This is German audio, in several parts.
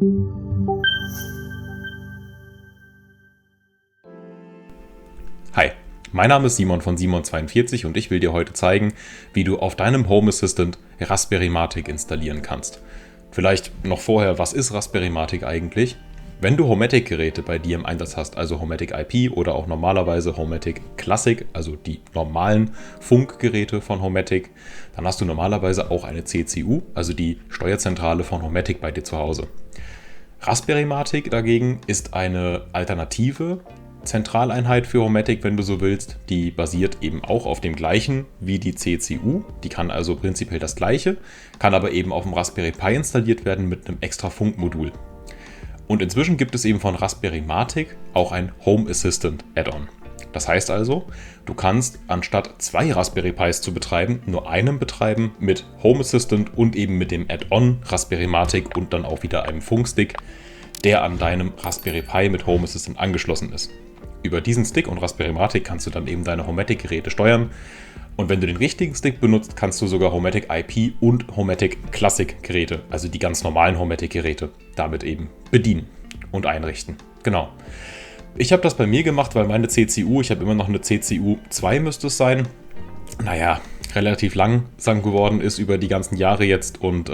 Hi, mein Name ist Simon von Simon42 und ich will dir heute zeigen, wie du auf deinem Home Assistant Raspberry-Matic installieren kannst. Vielleicht noch vorher, was ist Raspberry-Matic eigentlich? Wenn du Homematic-Geräte bei dir im Einsatz hast, also Homematic IP oder auch normalerweise Homematic Classic, also die normalen Funkgeräte von Homematic, dann hast du normalerweise auch eine CCU, also die Steuerzentrale von Homematic bei dir zu Hause. Raspberry-Matic dagegen ist eine alternative Zentraleinheit für Homematic, wenn du so willst. Die basiert eben auch auf dem gleichen wie die CCU. Die kann also prinzipiell das gleiche, kann aber eben auf dem Raspberry Pi installiert werden mit einem extra Funkmodul. Und inzwischen gibt es eben von Raspberry Matic auch ein Home Assistant Add-on. Das heißt also, du kannst anstatt 2 Raspberry Pis zu betreiben, nur einen betreiben mit Home Assistant und eben mit dem Add-on Raspberry Matic und dann auch wieder einem Funkstick, der an deinem Raspberry Pi mit Home Assistant angeschlossen ist. Über diesen Stick und Raspberry Matic kannst du dann eben deine Homematic-Geräte steuern. Und wenn du den richtigen Stick benutzt, kannst du sogar Homematic IP und Homematic Classic-Geräte, also die ganz normalen Homematic-Geräte, damit eben bedienen und einrichten. Genau. Ich habe das bei mir gemacht, weil meine CCU, ich habe immer noch eine CCU 2 müsste es sein, relativ langsam geworden ist über die ganzen Jahre jetzt und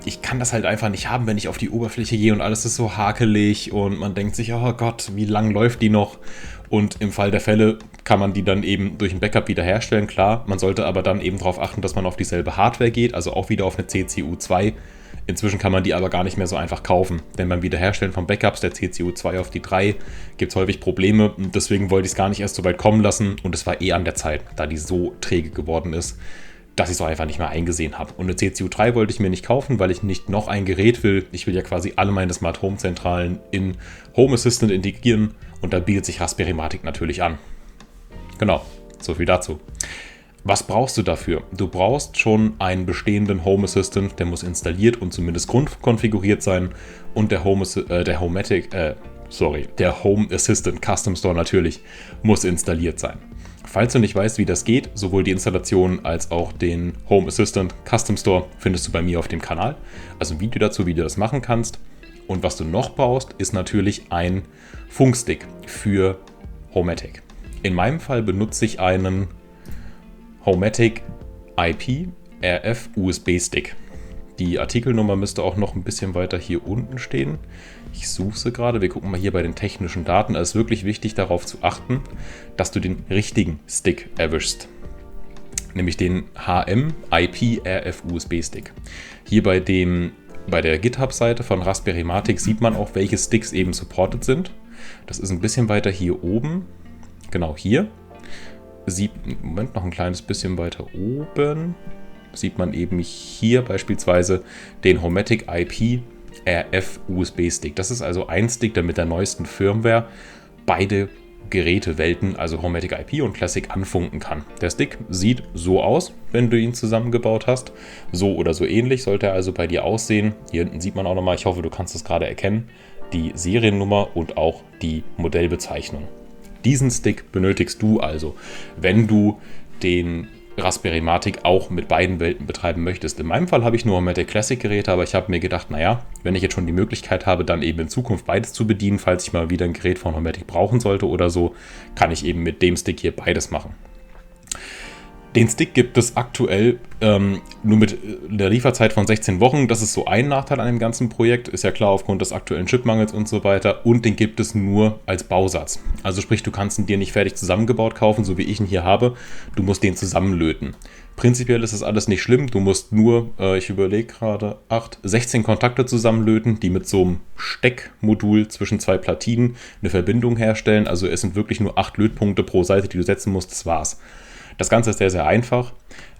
ich kann das halt einfach nicht haben, wenn ich auf die Oberfläche gehe und alles ist so hakelig und man denkt sich, oh Gott, wie lang läuft die noch? Und im Fall der Fälle kann man die dann eben durch ein Backup wiederherstellen, klar. Man sollte aber dann eben darauf achten, dass man auf dieselbe Hardware geht, also auch wieder auf eine CCU 2. Inzwischen kann man die aber gar nicht mehr so einfach kaufen, denn beim Wiederherstellen von Backups der CCU 2 auf die 3 gibt es häufig Probleme und deswegen wollte ich es gar nicht erst so weit kommen lassen und es war an der Zeit, da die so träge geworden ist, dass ich es auch einfach nicht mehr eingesehen habe. Und eine CCU 3 wollte ich mir nicht kaufen, weil ich nicht noch ein Gerät will. Ich will ja quasi alle meine Smart Home Zentralen in Home Assistant integrieren und da bietet sich Raspberry Matic natürlich an. Genau, so viel dazu. Was brauchst du dafür? Du brauchst schon einen bestehenden Home Assistant, der muss installiert und zumindest grundkonfiguriert sein und der Home Assistant Custom Store natürlich muss installiert sein. Falls du nicht weißt, wie das geht, sowohl die Installation als auch den Home Assistant Custom Store findest du bei mir auf dem Kanal. Also ein Video dazu, wie du das machen kannst. Und was du noch brauchst, ist natürlich ein Funkstick für Homematic. In meinem Fall benutze ich einen Homematic IP RF USB Stick. Die Artikelnummer müsste auch noch ein bisschen weiter hier unten stehen. Ich suche sie gerade. Wir gucken mal hier bei den technischen Daten. Es ist wirklich wichtig darauf zu achten, dass du den richtigen Stick erwischst. Nämlich den HM IP RF USB Stick. Hier bei der GitHub-Seite von Raspberry Matic sieht man auch, welche Sticks eben supported sind. Das ist ein bisschen weiter hier oben. Genau hier. Noch ein kleines bisschen weiter oben sieht man eben hier beispielsweise den Homematic IP RF USB Stick. Das ist also ein Stick, der mit der neuesten Firmware beide Gerätewelten, also Homematic IP und Classic, anfunken kann. Der Stick sieht so aus, wenn du ihn zusammengebaut hast. So oder so ähnlich sollte er also bei dir aussehen. Hier hinten sieht man auch nochmal, ich hoffe, du kannst es gerade erkennen, die Seriennummer und auch die Modellbezeichnung. Diesen Stick benötigst du also, wenn du den Raspberry Matic auch mit beiden Welten betreiben möchtest. In meinem Fall habe ich nur Homematic Classic Geräte, aber ich habe mir gedacht, wenn ich jetzt schon die Möglichkeit habe, dann eben in Zukunft beides zu bedienen, falls ich mal wieder ein Gerät von Homematic brauchen sollte oder so, kann ich eben mit dem Stick hier beides machen. Den Stick gibt es aktuell nur mit der Lieferzeit von 16 Wochen. Das ist so ein Nachteil an dem ganzen Projekt. Ist ja klar aufgrund des aktuellen Chipmangels und so weiter. Und den gibt es nur als Bausatz. Also sprich, du kannst ihn dir nicht fertig zusammengebaut kaufen, so wie ich ihn hier habe. Du musst den zusammenlöten. Prinzipiell ist das alles nicht schlimm. Du musst nur, ich überlege gerade, 16 Kontakte zusammenlöten, die mit so einem Steckmodul zwischen 2 Platinen eine Verbindung herstellen. Also es sind wirklich nur 8 Lötpunkte pro Seite, die du setzen musst. Das war's. Das Ganze ist sehr, sehr einfach.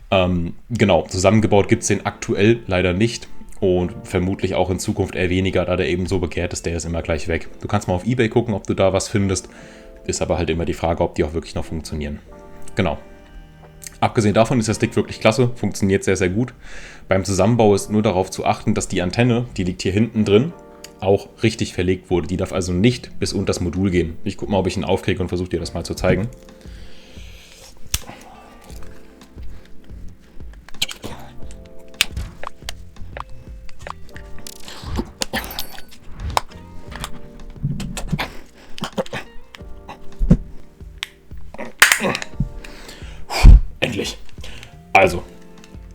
Zusammengebaut gibt es den aktuell leider nicht und vermutlich auch in Zukunft eher weniger, da der eben so begehrt ist, der ist immer gleich weg. Du kannst mal auf eBay gucken, ob du da was findest. Ist aber halt immer die Frage, ob die auch wirklich noch funktionieren. Genau. Abgesehen davon ist der Stick wirklich klasse, funktioniert sehr, sehr gut. Beim Zusammenbau ist nur darauf zu achten, dass die Antenne, die liegt hier hinten drin, auch richtig verlegt wurde. Die darf also nicht bis unter das Modul gehen. Ich gucke mal, ob ich ihn aufkriege und versuche dir das mal zu zeigen.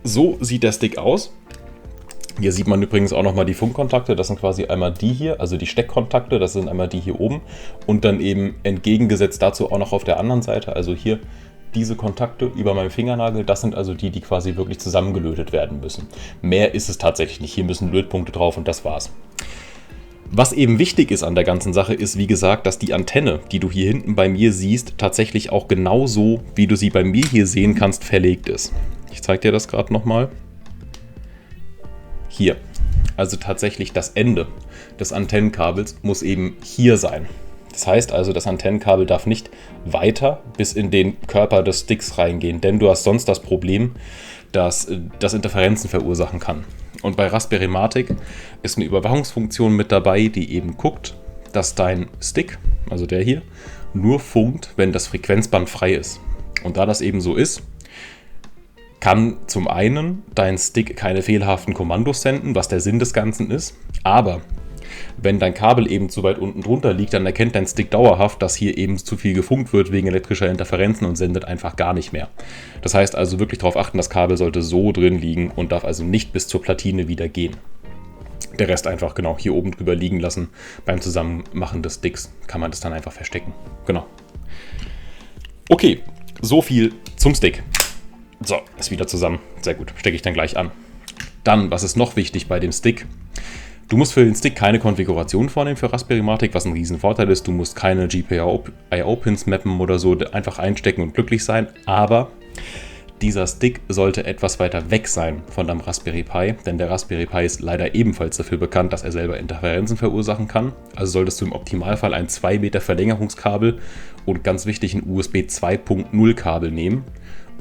So sieht der Stick aus. Hier sieht man übrigens auch nochmal die Funkkontakte. Das sind quasi einmal die hier, also die Steckkontakte. Das sind einmal die hier oben. Und dann eben entgegengesetzt dazu auch noch auf der anderen Seite, also hier diese Kontakte über meinem Fingernagel. Das sind also die quasi wirklich zusammengelötet werden müssen. Mehr ist es tatsächlich nicht. Hier müssen Lötpunkte drauf und das war's. Was eben wichtig ist an der ganzen Sache ist, wie gesagt, dass die Antenne, die du hier hinten bei mir siehst, tatsächlich auch genauso, wie du sie bei mir hier sehen kannst, verlegt ist. Ich zeige dir das gerade nochmal. Hier. Also tatsächlich das Ende des Antennenkabels muss eben hier sein. Das heißt also, das Antennenkabel darf nicht weiter bis in den Körper des Sticks reingehen, denn du hast sonst das Problem, dass das Interferenzen verursachen kann. Und bei Raspberry-Matic ist eine Überwachungsfunktion mit dabei, die eben guckt, dass dein Stick, also der hier, nur funkt, wenn das Frequenzband frei ist. Und da das eben so ist, kann zum einen dein Stick keine fehlerhaften Kommandos senden, was der Sinn des Ganzen ist, aber wenn dein Kabel eben zu weit unten drunter liegt, dann erkennt dein Stick dauerhaft, dass hier eben zu viel gefunkt wird wegen elektrischer Interferenzen und sendet einfach gar nicht mehr. Das heißt also wirklich darauf achten, das Kabel sollte so drin liegen und darf also nicht bis zur Platine wieder gehen. Der Rest einfach genau hier oben drüber liegen lassen. Beim Zusammenmachen des Sticks kann man das dann einfach verstecken. Genau. Okay, so viel zum Stick. So, ist wieder zusammen. Sehr gut, stecke ich dann gleich an. Dann, was ist noch wichtig bei dem Stick? Du musst für den Stick keine Konfiguration vornehmen für Raspberry-Matic, was ein riesen Vorteil ist. Du musst keine GPIO-Pins mappen oder so, einfach einstecken und glücklich sein. Aber dieser Stick sollte etwas weiter weg sein von deinem Raspberry Pi, denn der Raspberry Pi ist leider ebenfalls dafür bekannt, dass er selber Interferenzen verursachen kann. Also solltest du im Optimalfall ein 2 Meter Verlängerungskabel und ganz wichtig ein USB 2.0 Kabel nehmen.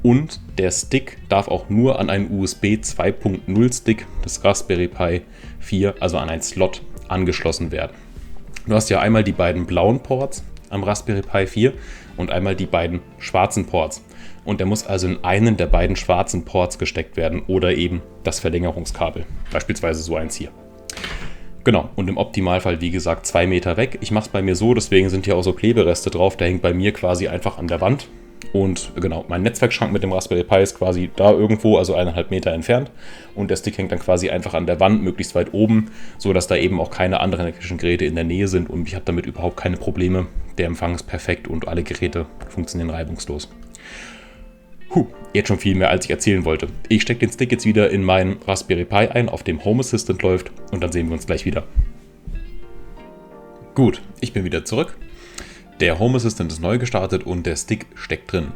Und der Stick darf auch nur an einen USB 2.0 Stick des Raspberry Pi 4, also an einen Slot, angeschlossen werden. Du hast ja einmal die beiden blauen Ports am Raspberry Pi 4 und einmal die beiden schwarzen Ports. Und der muss also in einen der beiden schwarzen Ports gesteckt werden oder eben das Verlängerungskabel, beispielsweise so eins hier. Genau, und im Optimalfall, wie gesagt, 2 Meter weg. Ich mache es bei mir so, deswegen sind hier auch so Klebereste drauf. Der hängt bei mir quasi einfach an der Wand. Und genau, mein Netzwerkschrank mit dem Raspberry Pi ist quasi da irgendwo, also 1,5 Meter entfernt. Und der Stick hängt dann quasi einfach an der Wand, möglichst weit oben, sodass da eben auch keine anderen elektrischen Geräte in der Nähe sind. Und ich habe damit überhaupt keine Probleme. Der Empfang ist perfekt und alle Geräte funktionieren reibungslos. Jetzt schon viel mehr, als ich erzählen wollte. Ich stecke den Stick jetzt wieder in meinen Raspberry Pi ein, auf dem Home Assistant läuft. Und dann sehen wir uns gleich wieder. Gut, ich bin wieder zurück. Der Home Assistant ist neu gestartet und der Stick steckt drin.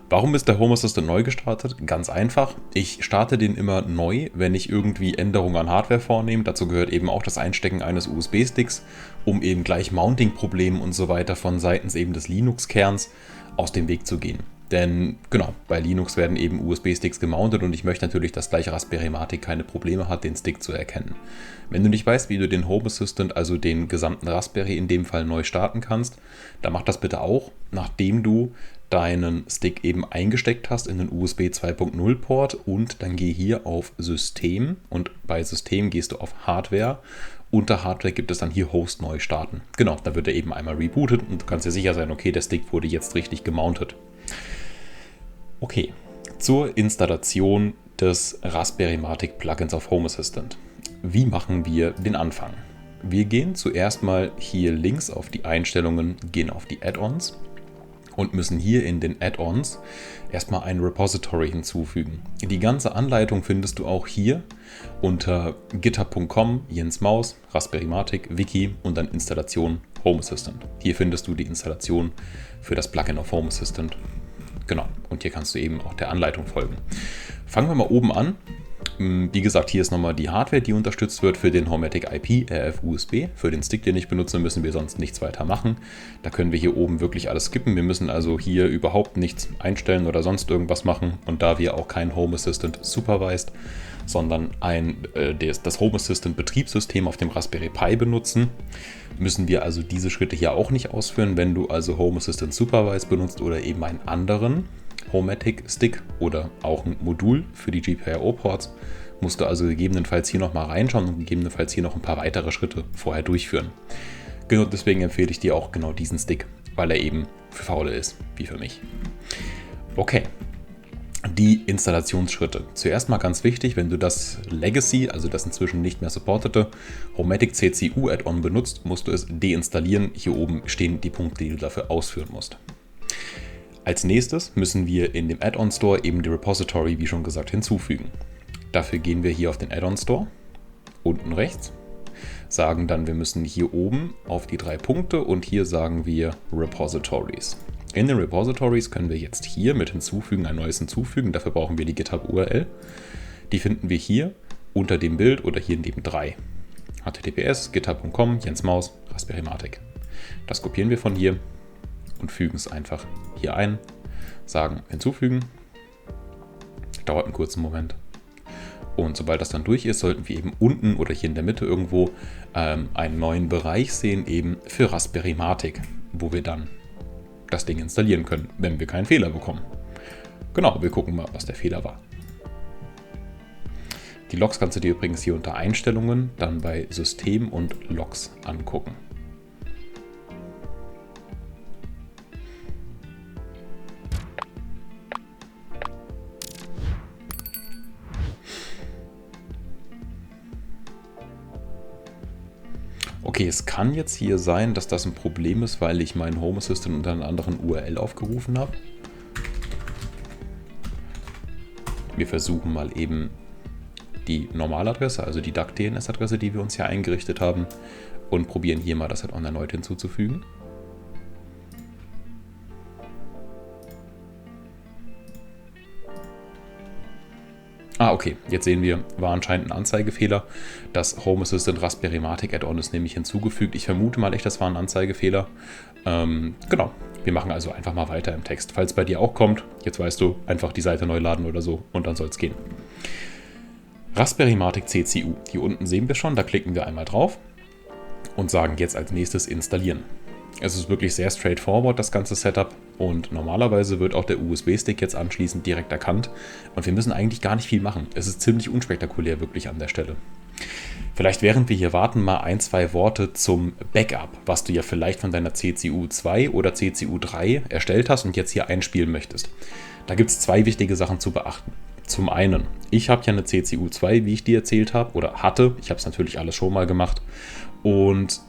Warum ist der Home Assistant neu gestartet? Ganz einfach. Ich starte den immer neu, wenn ich irgendwie Änderungen an Hardware vornehme. Dazu gehört eben auch das Einstecken eines USB-Sticks, um eben gleich Mounting-Problemen und so weiter von seitens eben des Linux-Kerns aus dem Weg zu gehen. Denn genau, bei Linux werden eben USB-Sticks gemountet und ich möchte natürlich, dass gleich Raspberry-Matic keine Probleme hat, den Stick zu erkennen. Wenn du nicht weißt, wie du den Home Assistant, also den gesamten Raspberry in dem Fall neu starten kannst, dann mach das bitte auch, nachdem du deinen Stick eben eingesteckt hast in den USB 2.0 Port und dann geh hier auf System und bei System gehst du auf Hardware. Unter Hardware gibt es dann hier Host neu starten. Genau, da wird er eben einmal rebootet und du kannst dir sicher sein, okay, der Stick wurde jetzt richtig gemountet. Okay, zur Installation des Raspberry-Matic Plugins auf Home Assistant. Wie machen wir den Anfang? Wir gehen zuerst mal hier links auf die Einstellungen, gehen auf die Add-ons und müssen hier in den Add-ons erstmal ein Repository hinzufügen. Die ganze Anleitung findest du auch hier unter github.com, Jens Maus, Raspberry-Matic, Wiki und dann Installation Home Assistant. Hier findest du die Installation für das Plugin auf Home Assistant. Genau, und hier kannst du eben auch der Anleitung folgen. Fangen wir mal oben an. Wie gesagt, hier ist nochmal die Hardware, die unterstützt wird für den Homematic IP RF USB. Für den Stick, den ich benutze, müssen wir sonst nichts weiter machen. Da können wir hier oben wirklich alles skippen. Wir müssen also hier überhaupt nichts einstellen oder sonst irgendwas machen. Und da wir auch kein Home Assistant supervised, sondern das Home Assistant Betriebssystem auf dem Raspberry Pi benutzen, müssen wir also diese Schritte hier auch nicht ausführen. Wenn du also Home Assistant Supervised benutzt oder eben einen anderen Homematic Stick oder auch ein Modul für die GPIO-Ports, musst du also gegebenenfalls hier nochmal reinschauen und gegebenenfalls hier noch ein paar weitere Schritte vorher durchführen. Genau deswegen empfehle ich dir auch genau diesen Stick, weil er eben für Faule ist, wie für mich. Okay, Die Installationsschritte. Zuerst mal ganz wichtig, wenn du das Legacy, also das inzwischen nicht mehr supportete Homematic CCU Add-on benutzt, musst du es deinstallieren. Hier oben stehen die Punkte, die du dafür ausführen musst. Als nächstes müssen wir in dem Add-on Store eben die Repository, wie schon gesagt, hinzufügen. Dafür gehen wir hier auf den Add-on Store, unten rechts, sagen dann, wir müssen hier oben auf die 3 Punkte und hier sagen wir Repositories. In den Repositories können wir jetzt hier mit hinzufügen, ein neues hinzufügen, dafür brauchen wir die GitHub-URL. Die finden wir hier unter dem Bild oder hier neben 3. https github.com, Jens Maus, Raspberrymatic. Das kopieren wir von hier und fügen es einfach hier ein, sagen hinzufügen, dauert einen kurzen Moment. Und sobald das dann durch ist, sollten wir eben unten oder hier in der Mitte irgendwo einen neuen Bereich sehen, eben für Raspberrymatic, wo wir dann das Ding installieren können, wenn wir keinen Fehler bekommen. Genau, wir gucken mal, was der Fehler war. Die Logs kannst du dir übrigens hier unter Einstellungen, dann bei System und Logs angucken. Okay, es kann jetzt hier sein, dass das ein Problem ist, weil ich meinen Home Assistant unter einer anderen URL aufgerufen habe. Wir versuchen mal eben die Normaladresse, also die DuckDNS-Adresse, die wir uns hier eingerichtet haben, und probieren hier mal das Add-on erneut hinzuzufügen. Okay, jetzt sehen wir, war anscheinend ein Anzeigefehler. Das Home Assistant Raspberrymatic Add-on ist nämlich hinzugefügt. Ich vermute mal echt, das war ein Anzeigefehler. Genau, wir machen also einfach mal weiter im Text. Falls bei dir auch kommt, jetzt weißt du, einfach die Seite neu laden oder so und dann soll es gehen. Raspberrymatic CCU, hier unten sehen wir schon, da klicken wir einmal drauf und sagen jetzt als nächstes installieren. Es ist wirklich sehr straightforward, das ganze Setup, und normalerweise wird auch der USB-Stick jetzt anschließend direkt erkannt und wir müssen eigentlich gar nicht viel machen. Es ist ziemlich unspektakulär wirklich an der Stelle. Vielleicht während wir hier warten, mal 1-2 Worte zum Backup, was du ja vielleicht von deiner CCU 2 oder CCU 3 erstellt hast und jetzt hier einspielen möchtest. Da gibt es 2 wichtige Sachen zu beachten. Zum einen, ich habe ja eine CCU 2, wie ich dir erzählt habe, oder hatte. Ich habe es natürlich alles schon mal gemacht. Und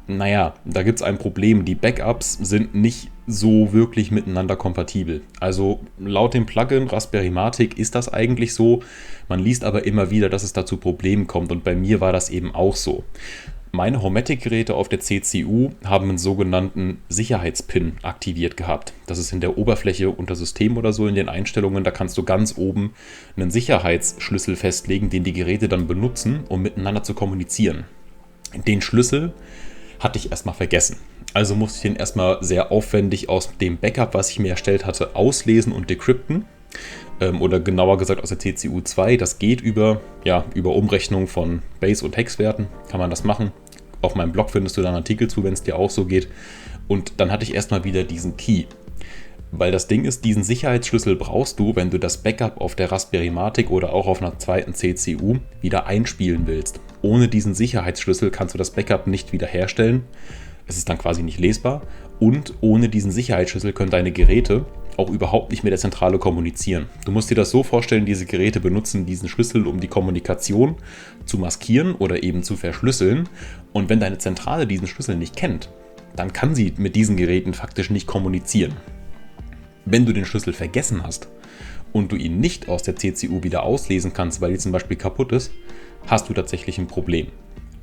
naja, da gibt es ein Problem. Die Backups sind nicht so wirklich miteinander kompatibel. Also laut dem Plugin Raspberrymatic ist das eigentlich so. Man liest aber immer wieder, dass es da zu Problemen kommt. Und bei mir war das eben auch so. Meine Homematic-Geräte auf der CCU haben einen sogenannten Sicherheitspin aktiviert gehabt. Das ist in der Oberfläche unter System oder so in den Einstellungen. Da kannst du ganz oben einen Sicherheitsschlüssel festlegen, den die Geräte dann benutzen, um miteinander zu kommunizieren. Den Schlüssel hatte ich erstmal vergessen. Also musste ich den erstmal sehr aufwendig aus dem Backup, was ich mir erstellt hatte, auslesen und decrypten. Oder genauer gesagt aus der CCU 2. Das geht über Umrechnung von Base- und Hexwerten. Kann man das machen. Auf meinem Blog findest du dann einen Artikel zu, wenn es dir auch so geht. Und dann hatte ich erstmal wieder diesen Key. Weil das Ding ist, diesen Sicherheitsschlüssel brauchst du, wenn du das Backup auf der Raspberrymatic oder auch auf einer zweiten CCU wieder einspielen willst. Ohne diesen Sicherheitsschlüssel kannst du das Backup nicht wiederherstellen. Es ist dann quasi nicht lesbar. Und ohne diesen Sicherheitsschlüssel können deine Geräte auch überhaupt nicht mit der Zentrale kommunizieren. Du musst dir das so vorstellen, diese Geräte benutzen diesen Schlüssel, um die Kommunikation zu maskieren oder eben zu verschlüsseln. Und wenn deine Zentrale diesen Schlüssel nicht kennt, dann kann sie mit diesen Geräten faktisch nicht kommunizieren. Wenn du den Schlüssel vergessen hast und du ihn nicht aus der CCU wieder auslesen kannst, weil die zum Beispiel kaputt ist, hast du tatsächlich ein Problem.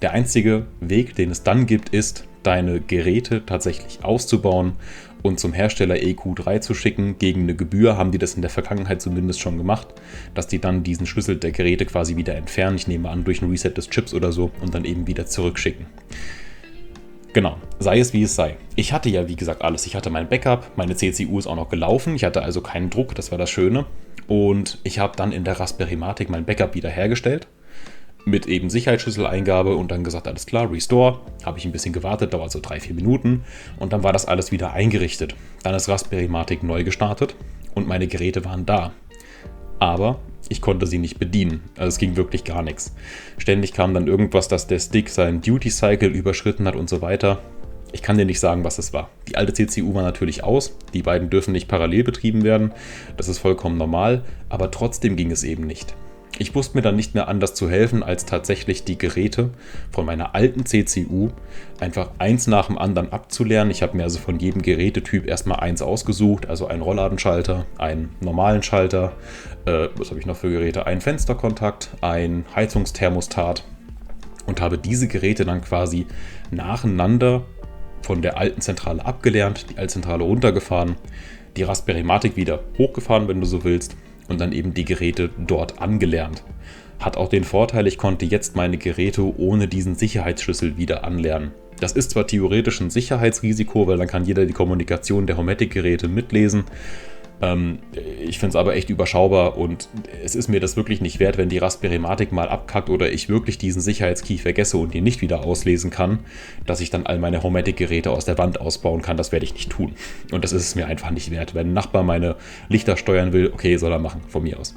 Der einzige Weg, den es dann gibt, ist, deine Geräte tatsächlich auszubauen und zum Hersteller EQ3 zu schicken. Gegen eine Gebühr haben die das in der Vergangenheit zumindest schon gemacht, dass die dann diesen Schlüssel der Geräte quasi wieder entfernen. Ich nehme an, durch ein Reset des Chips oder so, und dann eben wieder zurückschicken. Genau, sei es wie es sei. Ich hatte ja, wie gesagt, alles. Ich hatte mein Backup, meine CCU ist auch noch gelaufen. Ich hatte also keinen Druck, das war das Schöne. Und ich habe dann in der Raspberrymatic mein Backup wieder hergestellt. Mit eben Sicherheitsschlüsseleingabe und dann gesagt, alles klar, Restore. Habe ich ein bisschen gewartet, dauert so 3-4 Minuten. Und dann war das alles wieder eingerichtet. Dann ist Raspberrymatic neu gestartet und meine Geräte waren da. Aber ich konnte sie nicht bedienen. Also es ging wirklich gar nichts. Ständig kam dann irgendwas, dass der Stick seinen Duty Cycle überschritten hat und so weiter. Ich kann dir nicht sagen, was es war. Die alte CCU war natürlich aus, die beiden dürfen nicht parallel betrieben werden, das ist vollkommen normal, aber trotzdem ging es eben nicht. Ich wusste mir dann nicht mehr anders zu helfen, als tatsächlich die Geräte von meiner alten CCU einfach eins nach dem anderen abzulernen. Ich habe mir also von jedem Gerätetyp erstmal eins ausgesucht, also einen Rollladenschalter, einen normalen Schalter, was habe ich noch für Geräte? Einen Fensterkontakt, ein Heizungsthermostat und habe diese Geräte dann quasi nacheinander von der alten Zentrale abgelernt, die alte Zentrale runtergefahren, die Raspberry-Matic wieder hochgefahren, wenn du so willst, und dann eben die Geräte dort angelernt. Hat auch den Vorteil, ich konnte jetzt meine Geräte ohne diesen Sicherheitsschlüssel wieder anlernen. Das ist zwar theoretisch ein Sicherheitsrisiko, weil dann kann jeder die Kommunikation der Homematic-Geräte mitlesen. Ich finde es aber echt überschaubar und es ist mir das wirklich nicht wert, wenn die Raspberry-Matic mal abkackt oder ich wirklich diesen Sicherheitskey vergesse und ihn nicht wieder auslesen kann, dass ich dann all meine Homematic-Geräte aus der Wand ausbauen kann. Das werde ich nicht tun. Und das ist es mir einfach nicht wert. Wenn ein Nachbar meine Lichter steuern will, okay, soll er machen, von mir aus.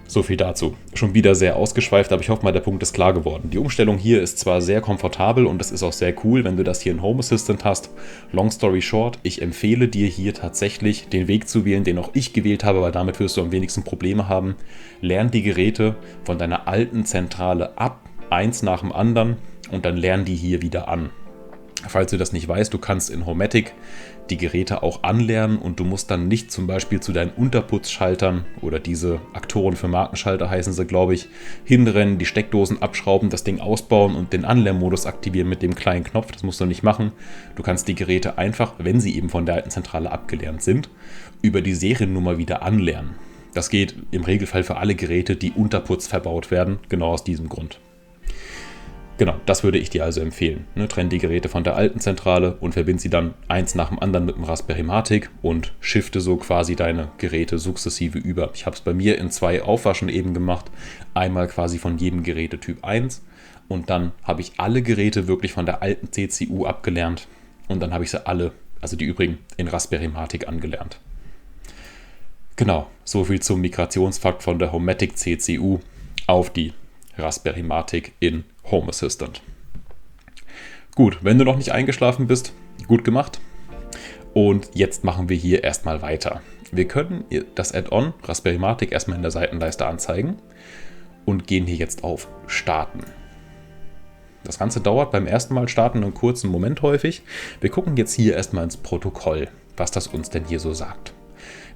So viel dazu. Schon wieder sehr ausgeschweift, aber ich hoffe mal, der Punkt ist klar geworden. Die Umstellung hier ist zwar sehr komfortabel und es ist auch sehr cool, wenn du das hier in Home Assistant hast. Long story short, ich empfehle dir hier tatsächlich den Weg zu wählen, den auch ich gewählt habe, weil damit wirst du am wenigsten Probleme haben. Lern die Geräte von deiner alten Zentrale ab, eins nach dem anderen, und dann lern die hier wieder an. Falls du das nicht weißt, du kannst in Homematic die Geräte auch anlernen und du musst dann nicht zum Beispiel zu deinen Unterputzschaltern oder diese Aktoren für Markenschalter heißen sie, glaube ich, hinrennen, die Steckdosen abschrauben, das Ding ausbauen und den Anlernmodus aktivieren mit dem kleinen Knopf. Das musst du nicht machen. Du kannst die Geräte einfach, wenn sie eben von der alten Zentrale abgelernt sind, über die Seriennummer wieder anlernen. Das geht im Regelfall für alle Geräte, die Unterputz verbaut werden, genau aus diesem Grund. Genau, das würde ich dir also empfehlen. Trenn die Geräte von der alten Zentrale und verbind sie dann eins nach dem anderen mit dem Raspberry-Matic und shifte so quasi deine Geräte sukzessive über. Ich habe es bei mir in 2 Aufwaschen eben gemacht. Einmal quasi von jedem Gerätetyp 1 und dann habe ich alle Geräte wirklich von der alten CCU abgelernt und dann habe ich sie alle, also die übrigen, in Raspberry-Matic angelernt. Genau, soviel zum Migrationsfakt von der Homematic CCU auf die Raspberry-Matic in Home Assistant. Gut, wenn du noch nicht eingeschlafen bist, gut gemacht. Und jetzt machen wir hier erstmal weiter. Wir können das Add-on Raspberry-Matic erstmal in der Seitenleiste anzeigen und gehen hier jetzt auf Starten. Das Ganze dauert beim ersten Mal starten einen kurzen Moment häufig. Wir gucken jetzt hier erstmal ins Protokoll, was das uns denn hier so sagt.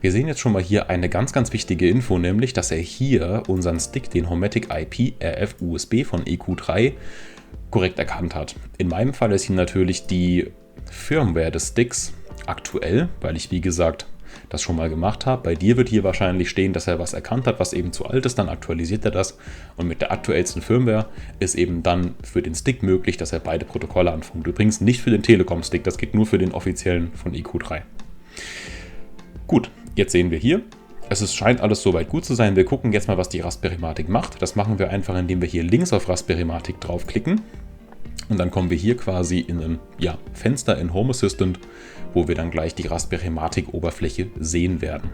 Wir sehen jetzt schon mal hier eine ganz, ganz wichtige Info, nämlich, dass er hier unseren Stick, den Homematic IP RF USB von EQ3, korrekt erkannt hat. In meinem Fall ist hier natürlich die Firmware des Sticks aktuell, weil ich, wie gesagt, das schon mal gemacht habe. Bei dir wird hier wahrscheinlich stehen, dass er was erkannt hat, was eben zu alt ist, dann aktualisiert er das. Und mit der aktuellsten Firmware ist eben dann für den Stick möglich, dass er beide Protokolle anfunkt. Übrigens nicht für den Telekom-Stick, das geht nur für den offiziellen von EQ3. Gut, jetzt sehen wir hier, scheint alles soweit gut zu sein. Wir gucken jetzt mal, was die Raspberry-Matic macht. Das machen wir einfach, indem wir hier links auf Raspberry-Matic draufklicken. Und dann kommen wir hier quasi in ein Fenster in Home Assistant, wo wir dann gleich die Raspberry-Matic-Oberfläche sehen werden.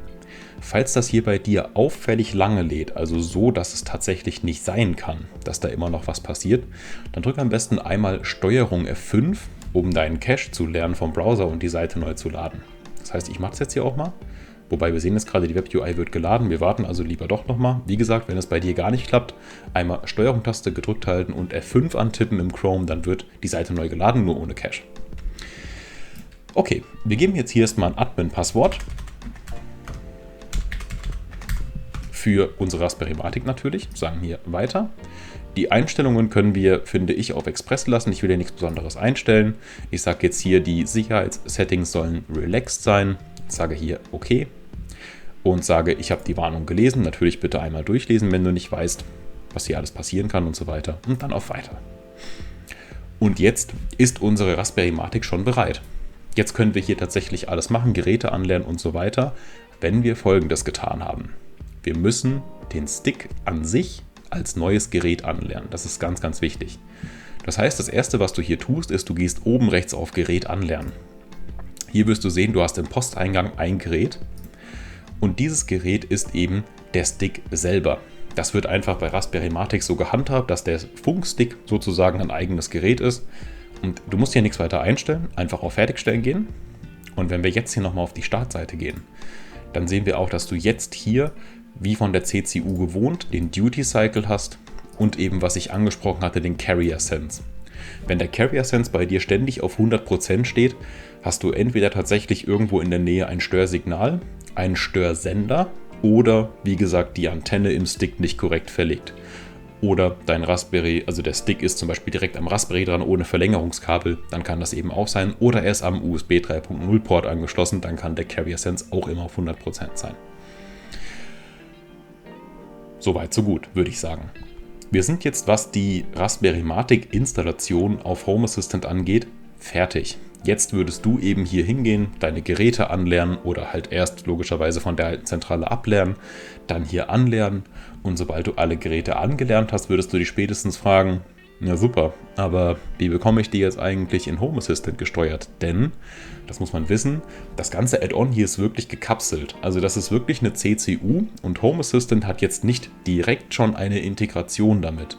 Falls das hier bei dir auffällig lange lädt, also so, dass es tatsächlich nicht sein kann, dass da immer noch was passiert, dann drück am besten einmal STRG F5, um deinen Cache zu lernen vom Browser und die Seite neu zu laden. Das heißt, ich mache es jetzt hier auch mal. Wobei wir sehen jetzt gerade, die Web-UI wird geladen. Wir warten also lieber doch nochmal. Wie gesagt, wenn es bei dir gar nicht klappt, einmal STRG-Taste gedrückt halten und F5 antippen im Chrome, dann wird die Seite neu geladen, nur ohne Cache. Okay, wir geben jetzt hier erstmal ein Admin-Passwort. Für unsere Raspberry-Matic natürlich. Sagen hier weiter. Die Einstellungen können wir, finde ich, auf Express lassen. Ich will hier nichts Besonderes einstellen. Ich sage jetzt hier, die Sicherheitssettings sollen relaxed sein. Ich sage hier OK und sage, ich habe die Warnung gelesen. Natürlich bitte einmal durchlesen, wenn du nicht weißt, was hier alles passieren kann und so weiter. Und dann auf Weiter. Und jetzt ist unsere Raspberry-Matic schon bereit. Jetzt können wir hier tatsächlich alles machen, Geräte anlernen und so weiter, wenn wir Folgendes getan haben. Wir müssen den Stick an sich als neues Gerät anlernen. Das ist ganz, ganz wichtig. Das heißt, das Erste, was du hier tust, ist, du gehst oben rechts auf Gerät anlernen. Hier wirst du sehen, du hast im Posteingang ein Gerät und dieses Gerät ist eben der Stick selber. Das wird einfach bei Raspberry-Matic so gehandhabt, dass der Funkstick sozusagen ein eigenes Gerät ist Und du musst hier nichts weiter einstellen, einfach auf Fertigstellen gehen. Und wenn wir jetzt hier nochmal auf die Startseite gehen, dann sehen wir auch, dass du jetzt hier, wie von der CCU gewohnt, den Duty Cycle hast und eben, was ich angesprochen hatte, den Carrier Sense. Wenn der Carrier Sense bei dir ständig auf 100% steht, hast du entweder tatsächlich irgendwo in der Nähe ein Störsignal, einen Störsender oder, wie gesagt, die Antenne im Stick nicht korrekt verlegt. Oder dein Raspberry, also der Stick ist zum Beispiel direkt am Raspberry dran ohne Verlängerungskabel, dann kann das eben auch sein. Oder er ist am USB 3.0 Port angeschlossen, dann kann der Carrier Sense auch immer auf 100% sein. Soweit, so gut, würde ich sagen. Wir sind jetzt, was die Raspberry-Matic-Installation auf Home Assistant angeht, fertig. Jetzt würdest du eben hier hingehen, deine Geräte anlernen oder halt erst logischerweise von der alten Zentrale ablernen, dann hier anlernen und sobald du alle Geräte angelernt hast, würdest du dich spätestens fragen, na super, aber wie bekomme ich die jetzt eigentlich in Home Assistant gesteuert? Denn, das muss man wissen, das ganze Add-on hier ist wirklich gekapselt. Also das ist wirklich eine CCU und Home Assistant hat jetzt nicht direkt schon eine Integration damit.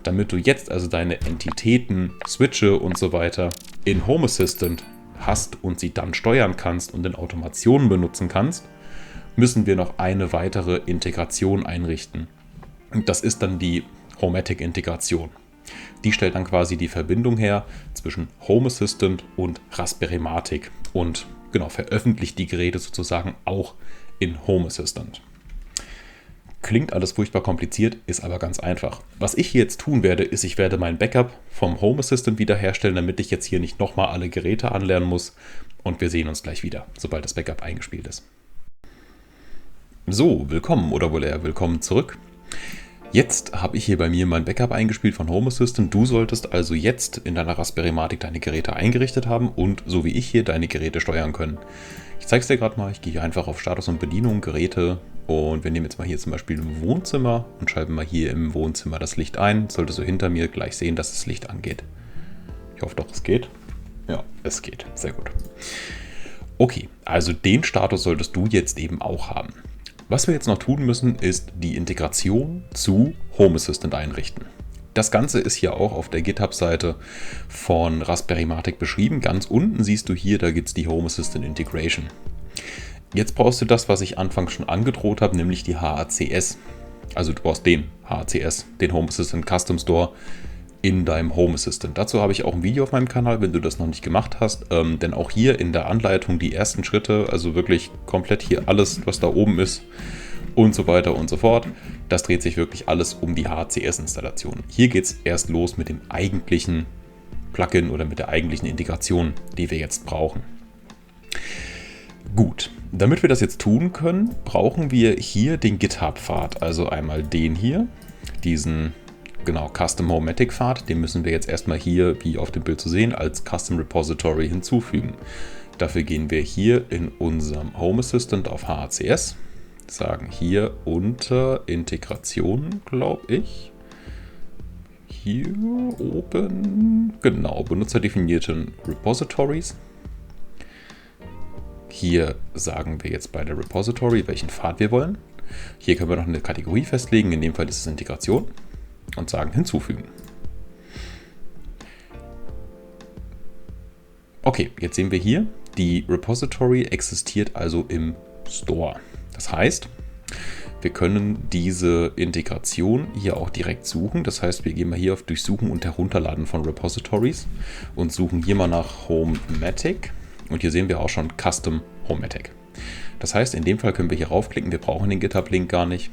Damit du jetzt also deine Entitäten, Switche und so weiter in Home Assistant hast und sie dann steuern kannst und in Automationen benutzen kannst, müssen wir noch eine weitere Integration einrichten. Und das ist dann die Homematic-Integration. Die stellt dann quasi die Verbindung her zwischen Home Assistant und Raspberry Matic und genau veröffentlicht die Geräte sozusagen auch in Home Assistant. Klingt alles furchtbar kompliziert, ist aber ganz einfach. Was ich hier jetzt tun werde, ist, ich werde mein Backup vom Home Assistant wiederherstellen, damit ich jetzt hier nicht nochmal alle Geräte anlernen muss. Und wir sehen uns gleich wieder, sobald das Backup eingespielt ist. So, willkommen oder wohl eher willkommen zurück. Jetzt habe ich hier bei mir mein Backup eingespielt von Home Assistant. Du solltest also jetzt in deiner Raspberry Matic deine Geräte eingerichtet haben und so wie ich hier deine Geräte steuern können. Ich zeige es dir gerade mal. Ich gehe hier einfach auf Status und Bedienung, Geräte und wir nehmen jetzt mal hier zum Beispiel ein Wohnzimmer und schalten mal hier im Wohnzimmer das Licht ein. Solltest du hinter mir gleich sehen, dass das Licht angeht. Ich hoffe doch, es geht. Ja, es geht. Sehr gut. Okay, also den Status solltest du jetzt eben auch haben. Was wir jetzt noch tun müssen, ist die Integration zu Home Assistant einrichten. Das Ganze ist hier auch auf der GitHub-Seite von Raspberry Matic beschrieben. Ganz unten siehst du hier, da gibt es die Home Assistant Integration. Jetzt brauchst du das, was ich anfangs schon angedroht habe, nämlich die HACS. Also du brauchst den HACS, den Home Assistant Custom Store in deinem Home Assistant. Dazu habe ich auch ein Video auf meinem Kanal, wenn du das noch nicht gemacht hast. Denn auch hier in der Anleitung die ersten Schritte, also wirklich komplett hier alles, was da oben ist und so weiter und so fort. Das dreht sich wirklich alles um die HACS-Installation. Hier geht es erst los mit dem eigentlichen Plugin oder mit der eigentlichen Integration, die wir jetzt brauchen. Gut, damit wir das jetzt tun können, brauchen wir hier den GitHub-Pfad. Also einmal den hier, diesen Custom Homematic Pfad, den müssen wir jetzt erstmal hier, wie auf dem Bild zu sehen, als Custom Repository hinzufügen. Dafür gehen wir hier in unserem Home Assistant auf HACS, sagen hier unter Integration, glaube ich, hier oben, genau, benutzerdefinierten Repositories. Hier sagen wir jetzt bei der Repository, welchen Pfad wir wollen. Hier können wir noch eine Kategorie festlegen, in dem Fall ist es Integration. Und sagen hinzufügen. Okay, jetzt sehen wir hier, die Repository existiert also im Store. Das heißt, wir können diese Integration hier auch direkt suchen. Das heißt, wir gehen mal hier auf Durchsuchen und Herunterladen von Repositories und suchen hier mal nach Homematic. Und hier sehen wir auch schon Custom Homematic. Das heißt, in dem Fall können wir hier raufklicken. Wir brauchen den GitHub-Link gar nicht.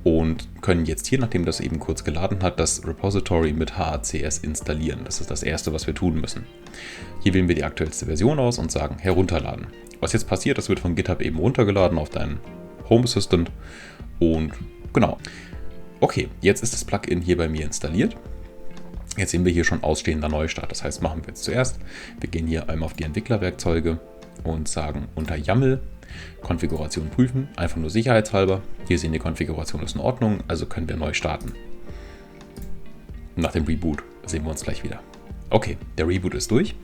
Und können jetzt hier, nachdem das eben kurz geladen hat, das Repository mit HACS installieren. Das ist das Erste, was wir tun müssen. Hier wählen wir die aktuellste Version aus und sagen herunterladen. Was jetzt passiert, das wird von GitHub eben runtergeladen auf deinen Home Assistant. Und genau. Okay, jetzt ist das Plugin hier bei mir installiert. Jetzt sehen wir hier schon ausstehender Neustart. Das heißt, machen wir jetzt zuerst. Wir gehen hier einmal auf die Entwicklerwerkzeuge und sagen unter YAML Konfiguration prüfen, einfach nur sicherheitshalber. Hier sehen die Konfiguration ist in Ordnung, also können wir neu starten. Nach dem Reboot sehen wir uns gleich wieder. Okay, der Reboot ist durch.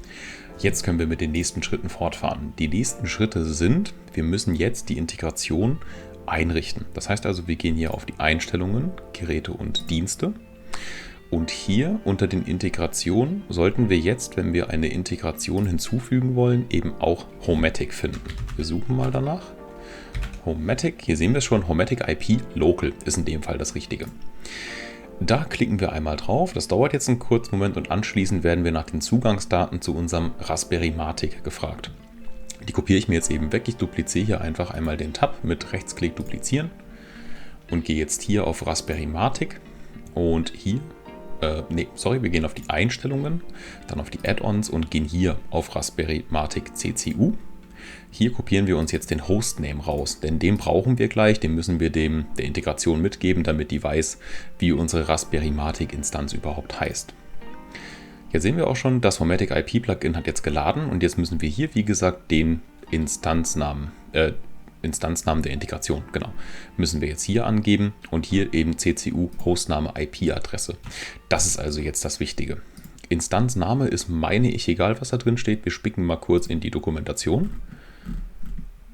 Jetzt können wir mit den nächsten Schritten fortfahren. Die nächsten Schritte sind, wir müssen jetzt die Integration einrichten. Das heißt also, wir gehen hier auf die Einstellungen, Geräte und Dienste Und hier unter den Integrationen sollten wir jetzt, wenn wir eine Integration hinzufügen wollen, eben auch Homematic finden. Wir suchen mal danach. Homematic, hier sehen wir es schon, Homematic IP Local ist in dem Fall das Richtige. Da klicken wir einmal drauf, das dauert jetzt einen kurzen Moment und anschließend werden wir nach den Zugangsdaten zu unserem Raspberry Matic gefragt. Die kopiere ich mir jetzt eben weg, ich dupliziere hier einfach einmal den Tab mit Rechtsklick duplizieren und gehe jetzt hier auf Raspberry Matic und hier, wir gehen auf die Einstellungen, dann auf die Add-ons und gehen hier auf Raspberry Matic CCU. Hier kopieren wir uns jetzt den Hostname raus, denn den brauchen wir gleich, den müssen wir der Integration mitgeben, damit die weiß, wie unsere Raspberry Matic Instanz überhaupt heißt. Jetzt sehen wir auch schon, das Homematic IP Plugin hat jetzt geladen und jetzt müssen wir hier, wie gesagt, den Instanznamen der Integration, genau, müssen wir jetzt hier angeben und hier eben CCU Hostname IP-Adresse. Das ist also jetzt das Wichtige. Instanzname ist, meine ich, egal was da drin steht. Wir spicken mal kurz in die Dokumentation.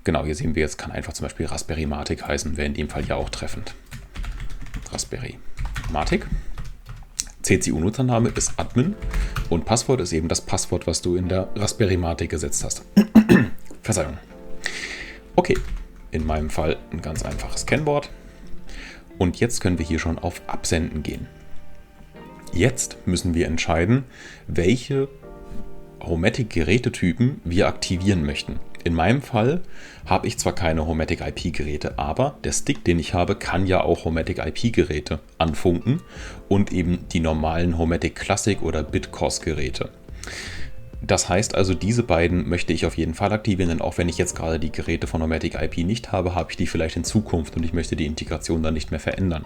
Genau, hier sehen wir jetzt, kann einfach zum Beispiel Raspberry Matic heißen, wäre in dem Fall ja auch treffend. Raspberry Matic. CCU-Nutzername ist Admin und Passwort ist eben das Passwort, was du in der Raspberry Matic gesetzt hast. Verzeihung. Okay, in meinem Fall ein ganz einfaches Kennwort. Und jetzt können wir hier schon auf Absenden gehen. Jetzt müssen wir entscheiden, welche Homematic-Gerätetypen wir aktivieren möchten. In meinem Fall habe ich zwar keine Homematic IP-Geräte, aber der Stick, den ich habe, kann ja auch Homematic IP-Geräte anfunken und eben die normalen Homematic Classic oder Bitcos-Geräte. Das heißt also, diese beiden möchte ich auf jeden Fall aktivieren, denn auch wenn ich jetzt gerade die Geräte von Homematic IP nicht habe, habe ich die vielleicht in Zukunft und ich möchte die Integration dann nicht mehr verändern.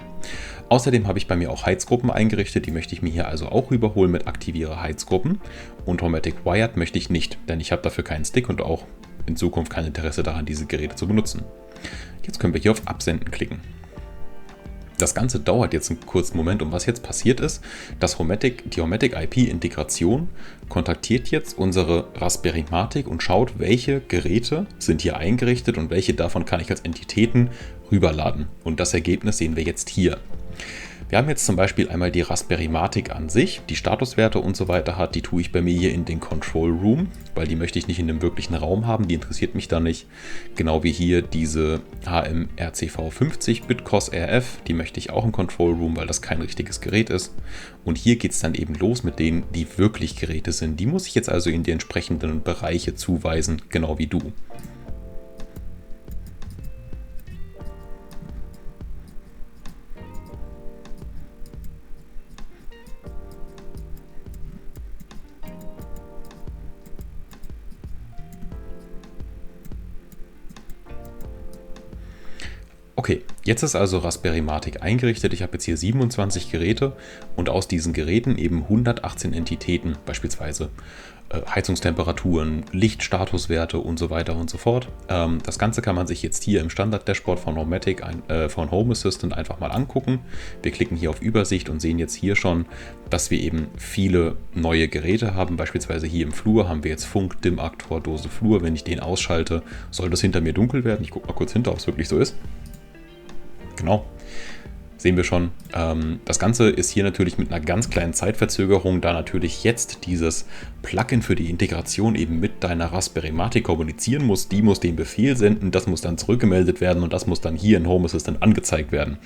Außerdem habe ich bei mir auch Heizgruppen eingerichtet, die möchte ich mir hier also auch überholen mit Aktiviere Heizgruppen und Homematic Wired möchte ich nicht, denn ich habe dafür keinen Stick und auch in Zukunft kein Interesse daran, diese Geräte zu benutzen. Jetzt können wir hier auf Absenden klicken. Das Ganze dauert jetzt einen kurzen Moment und was jetzt passiert ist, die Homematic IP-Integration kontaktiert jetzt unsere Raspberry Matic und schaut, welche Geräte sind hier eingerichtet und welche davon kann ich als Entitäten rüberladen. Und das Ergebnis sehen wir jetzt hier. Wir haben jetzt zum Beispiel einmal die Raspberry Matic an sich, die Statuswerte und so weiter hat, die tue ich bei mir hier in den Control Room, weil die möchte ich nicht in dem wirklichen Raum haben, die interessiert mich da nicht. Genau wie hier diese HMRCV50 Bitcos RF, die möchte ich auch im Control Room, weil das kein richtiges Gerät ist. Und hier geht es dann eben los mit denen, die wirklich Geräte sind. Die muss ich jetzt also in die entsprechenden Bereiche zuweisen, genau wie du. Okay, jetzt ist also Raspberry Matic eingerichtet. Ich habe jetzt hier 27 Geräte und aus diesen Geräten eben 118 Entitäten, beispielsweise Heizungstemperaturen, Lichtstatuswerte und so weiter und so fort. Das Ganze kann man sich jetzt hier im Standard-Dashboard von Homematic, von Home Assistant einfach mal angucken. Wir klicken hier auf Übersicht und sehen jetzt hier schon, dass wir eben viele neue Geräte haben. Beispielsweise hier im Flur haben wir jetzt Funk, Dimmaktor, Dose Flur. Wenn ich den ausschalte, soll das hinter mir dunkel werden. Ich gucke mal kurz hinter, ob es wirklich so ist. Genau, sehen wir schon. Das Ganze ist hier natürlich mit einer ganz kleinen Zeitverzögerung, da natürlich jetzt dieses Plugin für die Integration eben mit deiner Raspberry Matic kommunizieren muss. Die muss den Befehl senden, das muss dann zurückgemeldet werden und das muss dann hier in Home Assistant angezeigt werden.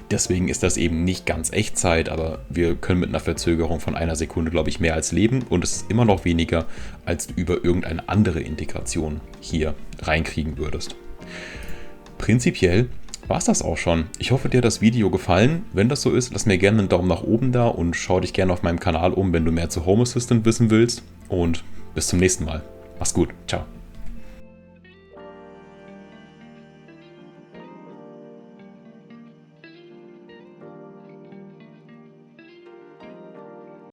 Deswegen ist das eben nicht ganz Echtzeit, aber wir können mit einer Verzögerung von einer Sekunde, glaube ich, mehr als leben und es ist immer noch weniger, als du über irgendeine andere Integration hier reinkriegen würdest. Prinzipiell war es das auch schon. Ich hoffe, dir hat das Video gefallen. Wenn das so ist, lass mir gerne einen Daumen nach oben da und schau dich gerne auf meinem Kanal um, wenn du mehr zu Home Assistant wissen willst. Und bis zum nächsten Mal. Mach's gut. Ciao.